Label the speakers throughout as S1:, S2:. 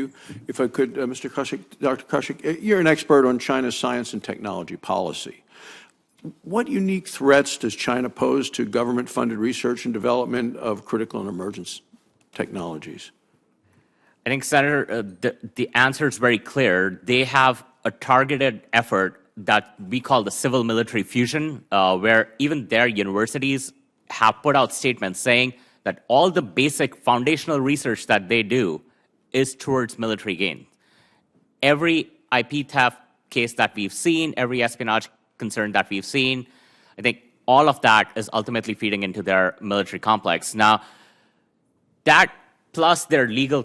S1: you, if I could, Mr. Kaushik, Dr. Kaushik. You're an expert on China's science and technology policy. What unique threats does China pose to government-funded research and development of critical and emergent technologies?
S2: I think, Senator, the answer is very clear. They have a targeted effort that we call the civil-military fusion, where even their universities have put out statements saying that all the basic foundational research that they do is towards military gain. Every IP theft case that we've seen, every espionage concern that we've seen, I think all of that is ultimately feeding into their military complex. Now, that plus their legal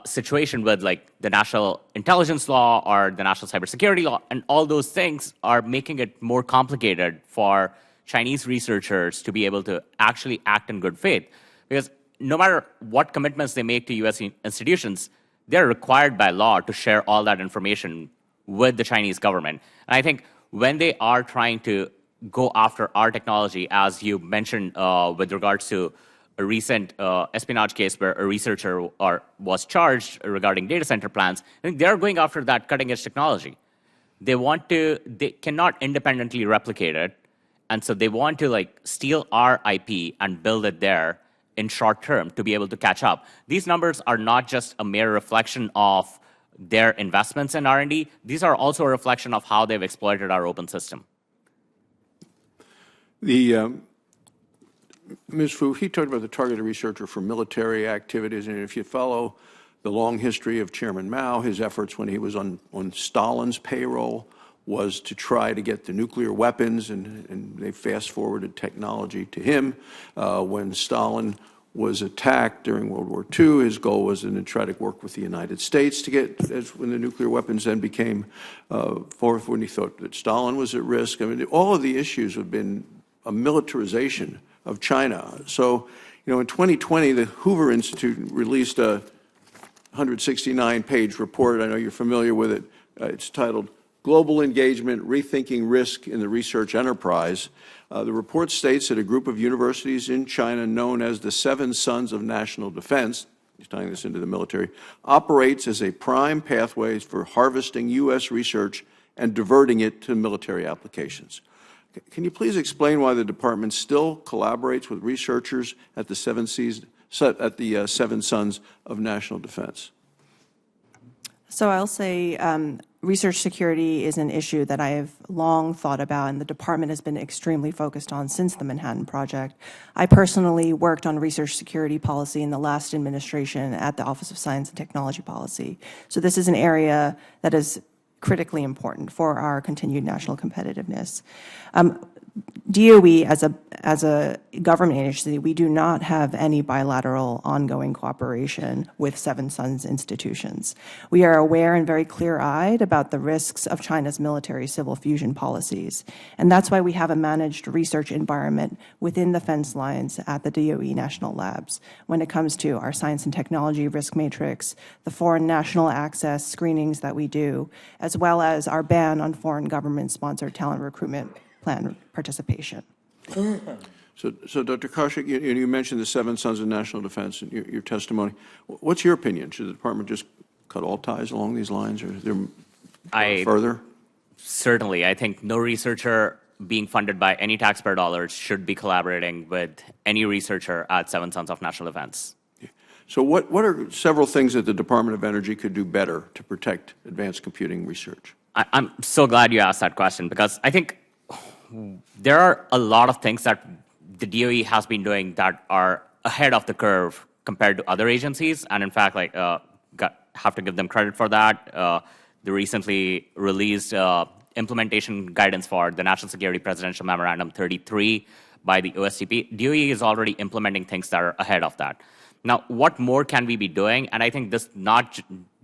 S2: situation with like the national intelligence law or the national cybersecurity law, and all those things are making it more complicated for Chinese researchers to be able to actually act in good faith. Because no matter what commitments they make to US institutions, they're required by law to share all that information with the Chinese government. And I think when they are trying to go after our technology, as you mentioned with regards to a recent espionage case where a researcher was charged regarding data center plans, I think they're going after that cutting-edge technology. They cannot independently replicate it, and so they want to like steal our IP and build it there in short term to be able to catch up. These numbers are not just a mere reflection of their investments in R&D. These are also a reflection of how they've exploited our open system.
S1: Ms. Fu, he talked about the targeted researcher for military activities, and if you follow the long history of Chairman Mao, his efforts when he was on Stalin's payroll was to try to get the nuclear weapons, and they fast-forwarded technology to him. When Stalin was attacked during World War II, his goal was to try to work with the United States to get, when the nuclear weapons then became forth, when he thought that Stalin was at risk. I mean, all of the issues have been a militarization of China. So, in 2020, the Hoover Institute released a 169-page report. I know you're familiar with it. It's titled Global Engagement, Rethinking Risk in the Research Enterprise. The report states that a group of universities in China known as the Seven Sons of National Defense, he's tying this into the military, operates as a prime pathway for harvesting U.S. research and diverting it to military applications. Can you please explain why the department still collaborates with researchers at the Seven Sons of National Defense?
S3: So I'll say research security is an issue that I have long thought about, and the department has been extremely focused on since the Manhattan Project. I personally worked on research security policy in the last administration at the Office of Science and Technology Policy. So this is an area that is critically important for our continued national competitiveness. DOE, as a government agency, we do not have any bilateral ongoing cooperation with Seven Sons institutions. We are aware and very clear-eyed about the risks of China's military-civil fusion policies, and that's why we have a managed research environment within the fence lines at the DOE National Labs when it comes to our science and technology risk matrix, the foreign national access screenings that we do, as well as our ban on foreign government-sponsored talent recruitment plan participation.
S1: So Dr. Kaushik, you mentioned the Seven Sons of National Defense in your testimony. What's your opinion? Should the department just cut all ties along these lines, or is there further?
S2: Certainly. I think no researcher being funded by any taxpayer dollars should be collaborating with any researcher at Seven Sons of National Defense.
S1: So what are several things that the Department of Energy could do better to protect advanced computing research?
S2: I'm so glad you asked that question, because I think there are a lot of things that the DOE has been doing that are ahead of the curve compared to other agencies, and in fact, have to give them credit for that. The recently released implementation guidance for the National Security Presidential Memorandum 33 by the OSCP, DOE is already implementing things that are ahead of that. Now, what more can we be doing? And I think this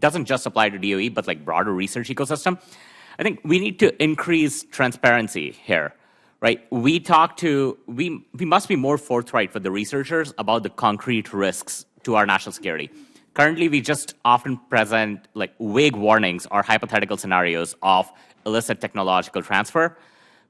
S2: doesn't just apply to DOE, but like broader research ecosystem. I think we need to increase transparency here, right? We must be more forthright with the researchers about the concrete risks to our national security. Currently, we just often present like vague warnings or hypothetical scenarios of illicit technological transfer.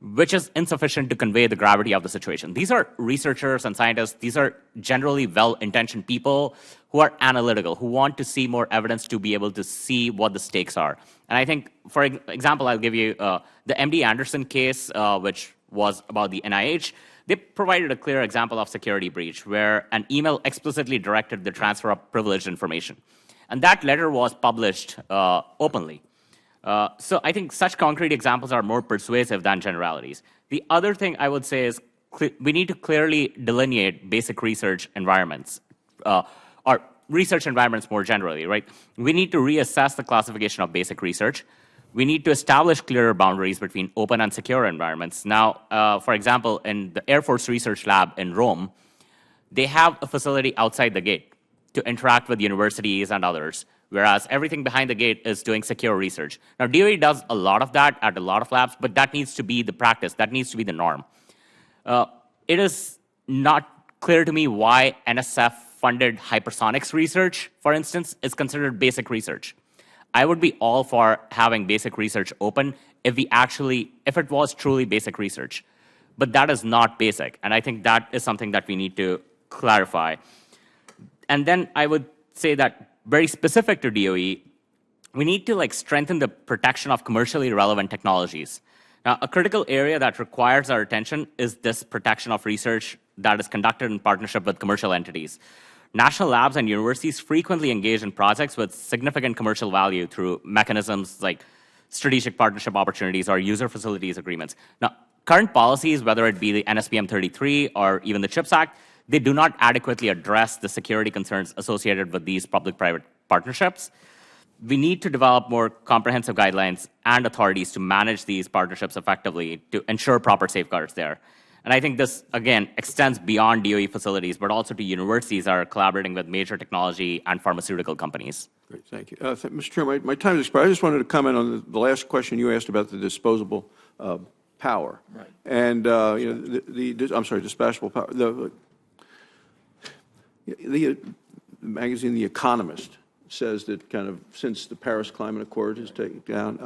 S2: which is insufficient to convey the gravity of the situation. These are researchers and scientists. These are generally well-intentioned people who are analytical, who want to see more evidence to be able to see what the stakes are. And I think, for example, I'll give you the MD Anderson case, which was about the NIH. They provided a clear example of security breach where an email explicitly directed the transfer of privileged information. And that letter was published openly. So I think such concrete examples are more persuasive than generalities. The other thing I would say is we need to clearly delineate basic research environments, or research environments more generally, right? We need to reassess the classification of basic research. We need to establish clearer boundaries between open and secure environments. Now, for example, in the Air Force Research Lab in Rome, they have a facility outside the gate to interact with universities and others, whereas everything behind the gate is doing secure research. Now, DOE does a lot of that at a lot of labs, but that needs to be the practice. That needs to be the norm. It is not clear to me why NSF-funded hypersonics research, for instance, is considered basic research. I would be all for having basic research open if it was truly basic research. But that is not basic, and I think that is something that we need to clarify. And then I would say that very specific to DOE, we need to strengthen the protection of commercially relevant technologies. Now, a critical area that requires our attention is this protection of research that is conducted in partnership with commercial entities. National labs and universities frequently engage in projects with significant commercial value through mechanisms like strategic partnership opportunities or user facilities agreements. Now, current policies, whether it be the NSPM 33 or even the CHIPS Act, they do not adequately address the security concerns associated with these public-private partnerships. We need to develop more comprehensive guidelines and authorities to manage these partnerships effectively to ensure proper safeguards there. And I think this, again, extends beyond DOE facilities, but also to universities that are collaborating with major technology and pharmaceutical companies.
S1: Great, thank you. Mr. Chairman, my time has expired. I just wanted to comment on the last question you asked about the disposable power.
S4: Right.
S1: And, dispatchable power. The magazine The Economist says that since the Paris Climate Accord has taken down,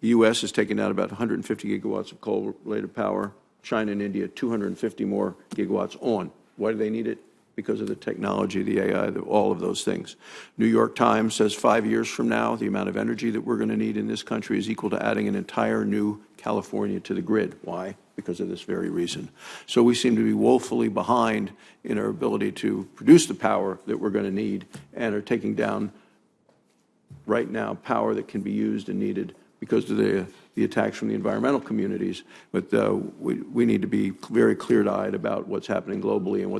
S1: the U.S. has taken out about 150 gigawatts of coal-related power. China and India, 250 more gigawatts on. Why do they need it? Because of the technology, the AI, all of those things. New York Times says 5 years from now, the amount of energy that we're going to need in this country is equal to adding an entire new California to the grid. Why? Because of this very reason. So we seem to be woefully behind in our ability to produce the power that we're going to need and are taking down right now power that can be used and needed because of the attacks from the environmental communities. But we need to be very clear-eyed about what's happening globally and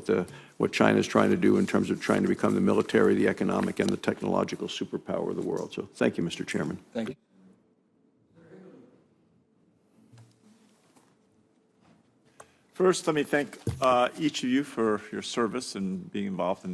S1: what China is trying to do in terms of trying to become the military, the economic, and the technological superpower of the world. So thank you, Mr. Chairman.
S4: Thank you. First, let me thank each of you for your service and being involved in